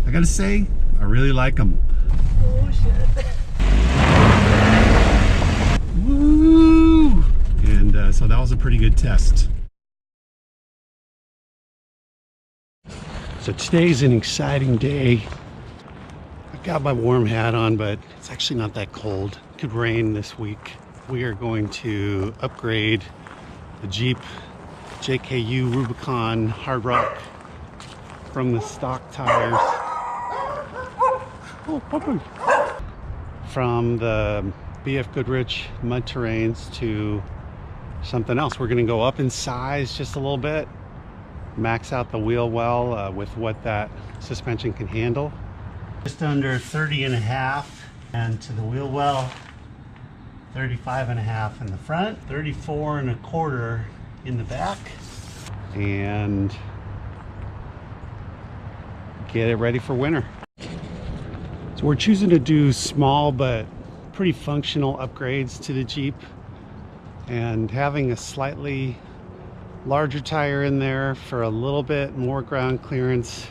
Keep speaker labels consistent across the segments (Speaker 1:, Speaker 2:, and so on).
Speaker 1: I gotta say, I really like them.
Speaker 2: Oh shit.
Speaker 1: Woo! And so that was a pretty good test. So today's an exciting day. I've got my warm hat on, but it's actually not that cold. It could rain this week. We are going to upgrade the Jeep JKU Rubicon Hard Rock from the stock tires. Oh, puppy. From the BF Goodrich mud terrains to something else. We're going to go up in size just a little bit, max out the wheel well with what that suspension can handle. Just under 30 and a half, and to the wheel well 35 and a half in the front, 34 and a quarter in the back, and get it ready for winter. So we're choosing to do small but pretty functional upgrades to the Jeep, and having a slightly larger tire in there for a little bit more ground clearance,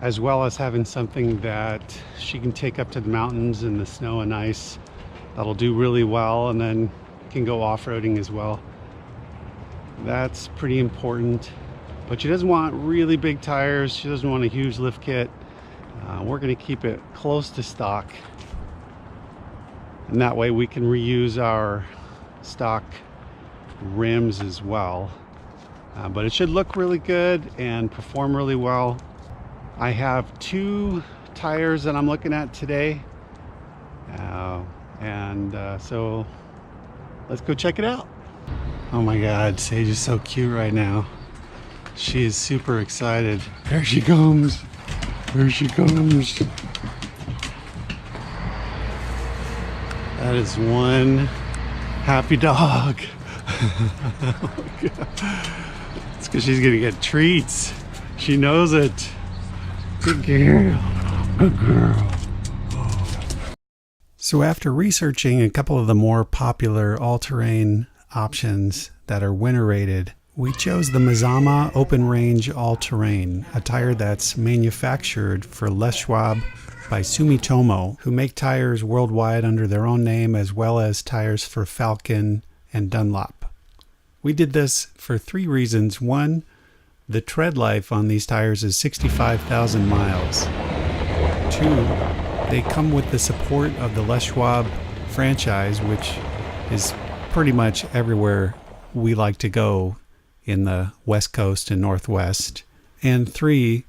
Speaker 1: as well as having something that she can take up to the mountains in the snow and ice. That'll do really well, and then can go off-roading as well. That's pretty important. But she doesn't want really big tires. She doesn't want a huge lift kit. We're going to keep it close to stock, and that way we can reuse our stock rims as well. But it should look really good and perform really well. I have 2 tires that I'm looking at today, so let's go check it out. Oh my God, Sage is so cute right now. She is super excited. There she comes. There she comes. That is one happy dog. Oh my God. It's because she's gonna get treats. She knows it. Good girl. Good girl. So after researching a couple of the more popular all-terrain options that are winter rated, we chose the Mazama Open Range All-Terrain, a tire that's manufactured for Les Schwab by Sumitomo, who make tires worldwide under their own name, as well as tires for Falcon and Dunlop. We did this for 3 reasons. 1, the tread life on these tires is 65,000 miles. 2, they come with the support of the Les Schwab franchise, which is pretty much everywhere we like to go in the West Coast and Northwest. And 3,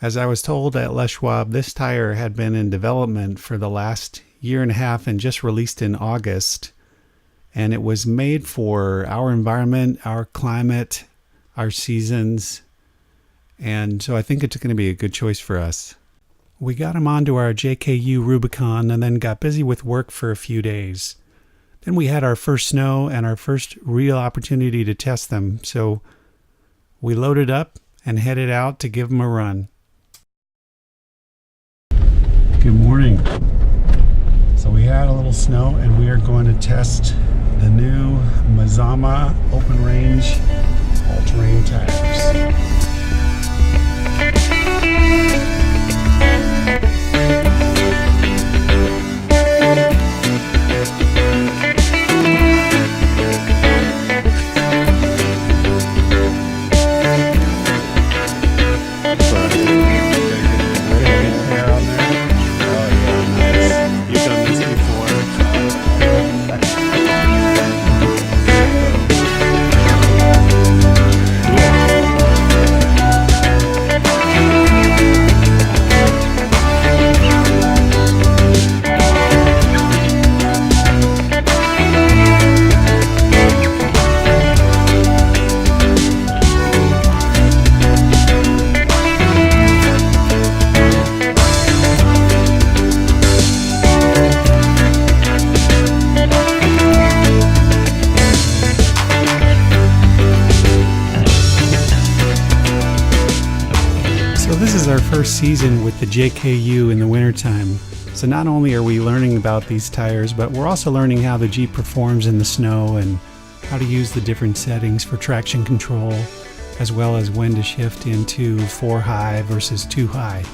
Speaker 1: as I was told at Les Schwab, this tire had been in development for the last 1.5 years and just released in August. And it was made for our environment, our climate, our seasons. And so I think it's going to be a good choice for us. We got them onto our JKU Rubicon and then got busy with work for a few days. Then we had our first snow and our first real opportunity to test them. So we loaded up and headed out to give them a run. Good morning. So we had a little snow and we are going to test the new Mazama Open Range all-terrain tires. This is our first season with the JKU in the wintertime. So not only are we learning about these tires, but we're also learning how the Jeep performs in the snow and how to use the different settings for traction control, as well as when to shift into 4 high versus 2 high.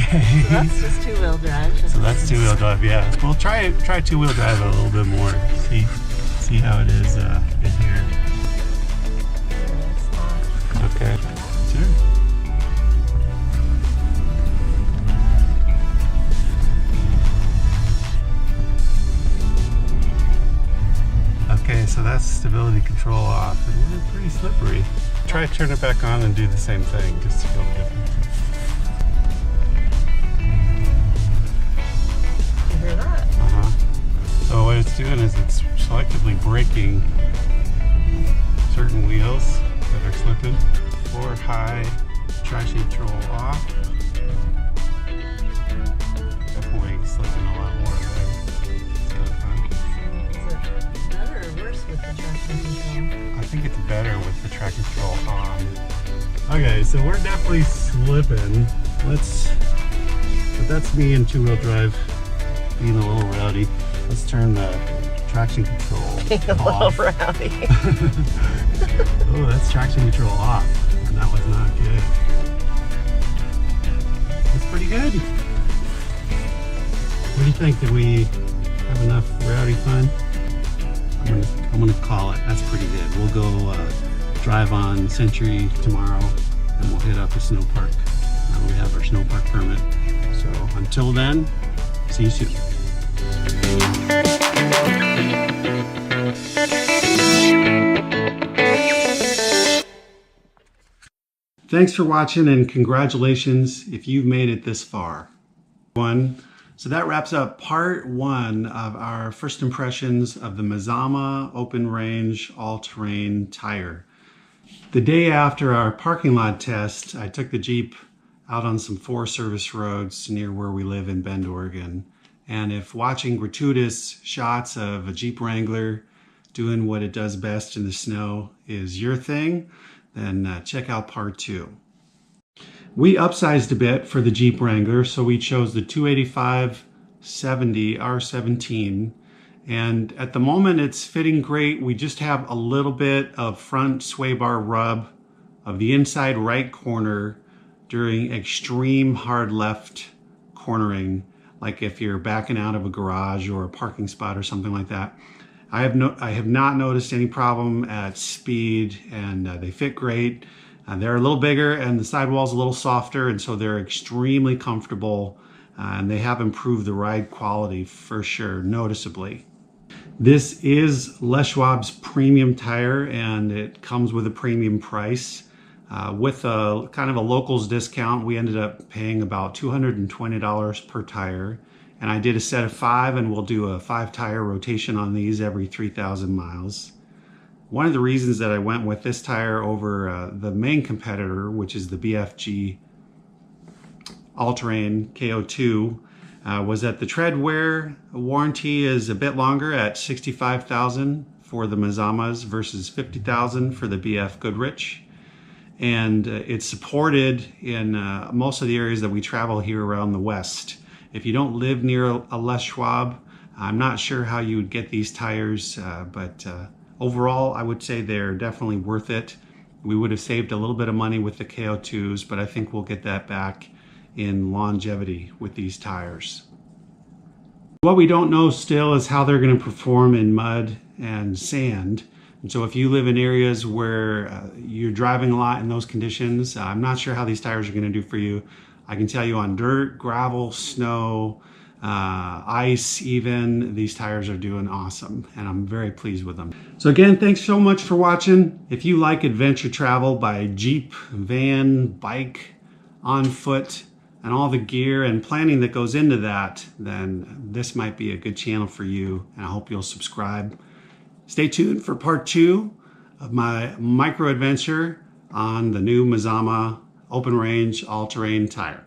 Speaker 1: Okay.
Speaker 2: So that's just two-wheel drive.
Speaker 1: So that's two-wheel drive, yeah. We'll try two-wheel drive a little bit more. See how it is in here. Okay. Sure. Okay, so that's stability control off. And we're pretty slippery. Try to turn it back on and do the same thing, just to feel the difference.
Speaker 2: You hear that?
Speaker 1: So what it's doing is it's selectively braking certain wheels that are slipping. Or high, traction control off. Definitely slipping a lot more there.
Speaker 2: Is it better or worse with the traction control?
Speaker 1: I think it's better with the traction control on. Okay, so we're definitely slipping. But that's me in two-wheel drive being a little rowdy. Let's turn the traction control off.
Speaker 2: A little rowdy.
Speaker 1: Oh, that's traction control off. And that was not good. That's pretty good. What do you think? Did we have enough rowdy fun? I'm gonna call it. That's pretty good. We'll go drive on Century tomorrow, and we'll hit up a snow park. We have our snow park permit. So until then, see you soon. Thanks for watching, and congratulations if you've made it this far. So that wraps up part one of our first impressions of the Mazama Open Range all-terrain tire. The day after our parking lot test, I took the Jeep out on some Forest Service roads near where we live in Bend, Oregon. And if watching gratuitous shots of a Jeep Wrangler doing what it does best in the snow is your thing, then check out part two. We upsized a bit for the Jeep Wrangler, so we chose the 285/70 R17. And at the moment it's fitting great. We just have a little bit of front sway bar rub of the inside right corner during extreme hard left cornering, like if you're backing out of a garage or a parking spot or something like that. I have not noticed any problem at speed, and they fit great. They're a little bigger and the sidewall's a little softer, and so they're extremely comfortable, and they have improved the ride quality for sure, noticeably. This is Les Schwab's premium tire, and it comes with a premium price. With a kind of a locals discount, we ended up paying about $220 per tire. And I did a set of 5, and we'll do a 5-tire rotation on these every 3,000 miles. One of the reasons that I went with this tire over the main competitor, which is the BFG All-Terrain KO2, was that the tread wear warranty is a bit longer at 65,000 for the Mazamas versus 50,000 for the BF Goodrich. And it's supported in most of the areas that we travel here around the West. If you don't live near a Les Schwab, I'm not sure how you would get these tires, but overall, I would say they're definitely worth it. We would have saved a little bit of money with the KO2s, but I think we'll get that back in longevity with these tires. What we don't know still is how they're going to perform in mud and sand. And so if you live in areas where you're driving a lot in those conditions, I'm not sure how these tires are going to do for you. I can tell you on dirt, gravel, snow, ice even, these tires are doing awesome, and I'm very pleased with them. So again, thanks so much for watching. If you like adventure travel by Jeep, van, bike, on foot, and all the gear and planning that goes into that, then this might be a good channel for you, and I hope you'll subscribe. Stay tuned for part 2 of my micro adventure on the new Mazama Open Range all-terrain tire.